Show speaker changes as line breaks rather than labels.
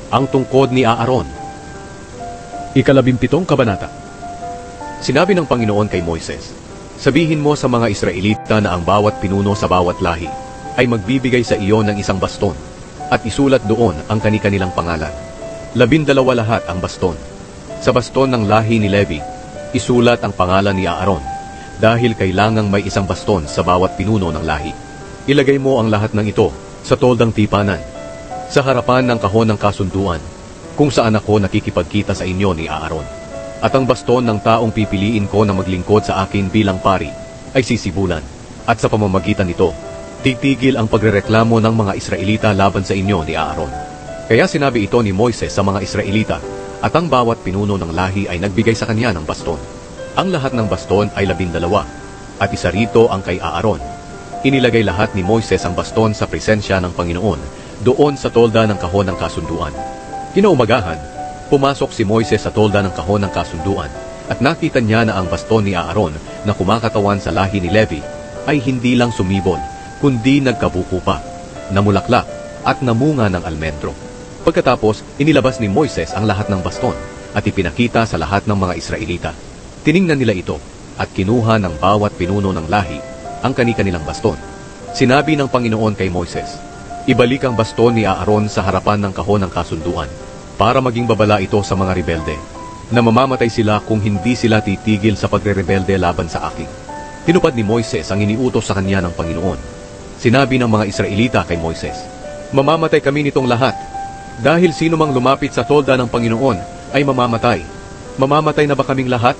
Ang tungkod ni Aaron. 17 kabanata. Sinabi ng Panginoon kay Moises, sabihin mo sa mga Israelita na ang bawat pinuno sa bawat lahi ay magbibigay sa iyo ng isang baston at isulat doon ang kani-kanilang pangalan. 12 lahat ang baston. Sa baston ng lahi ni Levi, isulat ang pangalan ni Aaron dahil kailangang may isang baston sa bawat pinuno ng lahi. Ilagay mo ang lahat ng ito sa toldang tipanan, sa harapan ng kahon ng kasunduan, kung saan ako nakikipagkita sa inyo ni Aaron. At ang baston ng taong pipiliin ko na maglingkod sa akin bilang pari ay sisibulan, at sa pamamagitan nito, titigil ang pagrereklamo ng mga Israelita laban sa inyo ni Aaron. Kaya sinabi ito ni Moises sa mga Israelita, at ang bawat pinuno ng lahi ay nagbigay sa kanya ng baston. Ang lahat ng baston ay 12, at isa rito ang kay Aaron. Inilagay lahat ni Moises ang baston sa presensya ng Panginoon, doon sa tolda ng kahon ng kasunduan. Kinaumagahan, pumasok si Moises sa tolda ng kahon ng kasunduan, at nakita niya na ang baston ni Aaron na kumakatawan sa lahi ni Levi ay hindi lang sumibol, kundi nagkabuko pa, namulaklak at namunga ng almendro. Pagkatapos, inilabas ni Moises ang lahat ng baston at ipinakita sa lahat ng mga Israelita. Tiningnan nila ito at kinuha ng bawat pinuno ng lahi ang kani-kanilang baston. Sinabi ng Panginoon kay Moises, ibalik ang baston ni Aaron sa harapan ng kahon ng kasunduan para maging babala ito sa mga rebelde, na mamamatay sila kung hindi sila titigil sa pagre-rebelde laban sa akin. Tinupad ni Moises ang iniutos sa kanya ng Panginoon. Sinabi ng mga Israelita kay Moises, mamamatay kami nitong lahat, dahil sino mang lumapit sa tolda ng Panginoon ay mamamatay. Mamamatay na ba kaming lahat?